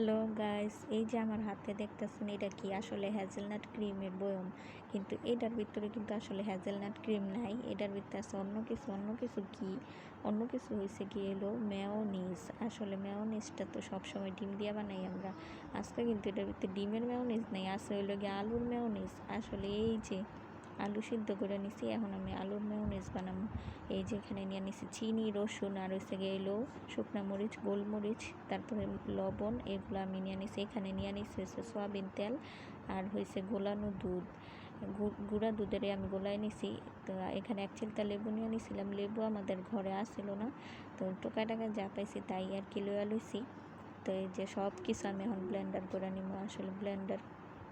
Hello guys, এই যে আমার হাতে দেখতেছেন এটা কি আসলে হ্যাজেলনাট ক্রিমের বয়ম। কিন্তু এটার ভিতরে কিন্তু আসলে হ্যাজেলনাট ক্রিম নাই, এটার ভিতরে আছে অন্য কিছু হয়েছে কি এলো মেয়োনিজ। আসলে মেয়োনিজটা তো সবসময় ডিম দিয়ে বানাই আমরা, আজকে কিন্তু এটার ভিতরে ডিমের মেয়োনিজ নেই, আছে হইলো গিয়ে আলুর মেয়োনিজ। আসলে এই যে আলু সিদ্ধ করে নিছি, এখন আমি আলুর মেয়োনিজ বানাবো। এই যে এখানে নিয়ে নিছি চিনি, রসুন, আর হয়েছে গেলো শুকনা মরিচ, গোলমরিচ, তারপরে লবণ, এগুলো আমি নিয়ে নিছি। এখানে নিয়ে নিছি হচ্ছে সয়াবিন তেল, আর হয়েছে গোলানো দুধ, গুঁড়া দুধের আমি গোলাই নিছি। তো এখানে এক চিলতা লেবু নিয়ে নিছিলাম, লেবু আমাদের ঘরে আসছিল না, তো টোকা টাকা যা পাইছি তাই আর কি লইয়া লইছি। তো এই যে সব কিছু আমি এখন ব্লেন্ডার করে নিব। আসলে ব্লেন্ডার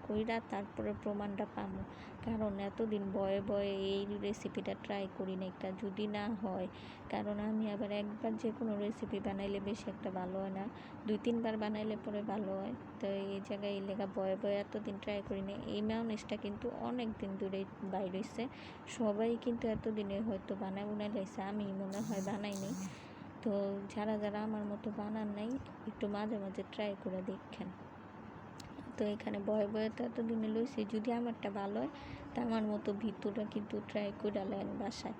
কইরা তারপরে প্রমাণটা পাবো, কারণ এতদিন বয়ে বয়ে এই রেসিপিটা ট্রাই করি না, একটা যদি না হয়। কারণ আমি আবার একবার যে কোনো রেসিপি বানাইলে বেশি একটা ভালো হয় না, 2-3 বার বানাইলে পরে ভালো হয়। তো এই জায়গায় এই লেগা বয়ে বয়ে এতদিন ট্রাই করি না। এই মেয়োনিজটা কিন্তু অনেক দিন ধরে বাইর হইছে, সবাই কিন্তু এতদিনে হয়তো বানাই লাইছে, আমি মনে হয় বানাইনি। তো যারা যারা আমার মতো বানান নাই, একটু মাঝে মাঝে ট্রাই করে দেখেন। তো এখানে বয়ে বয়ে তো এতদিনে লইছি, যদি আমারটা ভালো হয় তা আমার মতো ভিতরটা কিন্তু ট্রাই করে নেন বাসায়।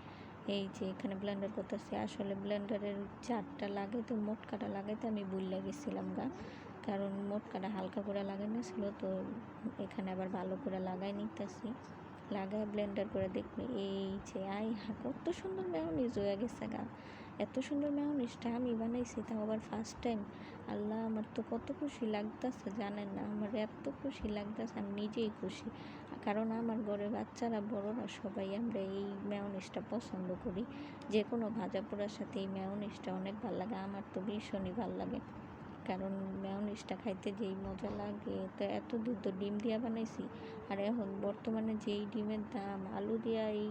এই যে এখানে ব্লেন্ডার করতেছি, আসলে ব্লেন্ডারের জারটা লাগাইতে, মোটকাটা লাগাইতে আমি ভুইল্লা গেছিলাম গা, কারণ মোটকাটা হালকা করে লাগানো ছিল। তো এখানে আবার ভালো করে লাগাই নিতেছি, লাগায় ব্লেন্ডার করে দেখবে। এই যে কত সুন্দর মেয়োনিজ হয়ে গেছে গা। এত সুন্দর মেয়োনিজটা আমি বানাইছি, তাও আবার ফার্স্ট টাইম। আল্লাহ, আমার তো কত খুশি লাগতেছে জানেন না, আমার এত খুশি লাগতেছে, আমি নিজেই খুশি। কারণ আমার ঘরে বাচ্চারা, বড়রা সবাই আমরা এই মেয়োনিজটা পছন্দ করি। যে কোনো ভাজা পোড়ার সাথে এই মেয়োনিজটা অনেক ভালো লাগে, আমার তো ভীষণই ভালো লাগে। কারণ মেয়োনিজটা খাইতে যেই মজা লাগে। তো এত দূর তো ডিম দিয়া বানাইছি, আর এখন বর্তমানে যেই ডিমের দাম, আলু দিয়া এই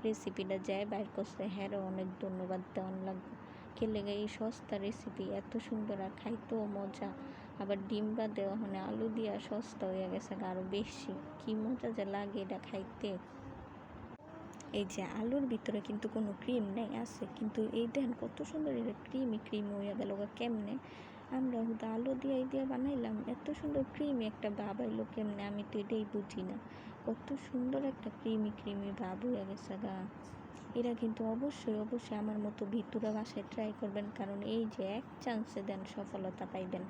রেসিপিটা যায় বাইর করছে, হ্যাঁ অনেক ধন্যবাদ দেওয়ান লাগবে। খেলে এই সস্তা রেসিপি এত সুন্দর, আর খাইতেও মজা। আবার ডিম বাদে ওখানে আলু দিয়া সস্তা হয়ে গেছে আরও বেশি, কি মজা যে লাগে এটা খাইতে। এই যে আলুর ভিতরে কিন্তু কোনো ক্রিম নেই, আছে কিন্তু এই দেখেন কত সুন্দর, এটা ক্রিম হয়ে গেল কেমনে। আমরা শুধু আলু দিয়ে বানাইলাম, এত সুন্দর ক্রিমি একটা ভাব আইলো কেমনে, আমি তো এটাই বুঝি না। কত সুন্দর একটা ক্রিমি ভাব হয়ে গেছে গা। এরা কিন্তু অবশ্যই আমার মতো ভিতুরা বাসায় ট্রাই করবেন, কারণ এই যে এক চান্সে দেন সফলতা পাইবেন।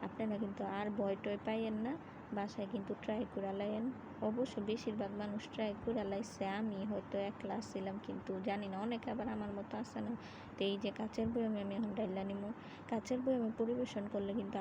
আপনারা কিন্তু আর ভয় টয় পাইয়েন না, বাসায় কিন্তু ট্রাই করে লাইয়েন। অবশ্য বেশিরভাগ মানুষ ট্রাই করে লাইছে, আমি হয়তো একলা ছিলাম, কিন্তু জানি না অনেকে আবার আমার মতো আছে না। তো এই যে কাচের বয়মে আমি এখন ডাইলা নিমু, কাচের বয়মে পরিবেশন করলে কিন্তু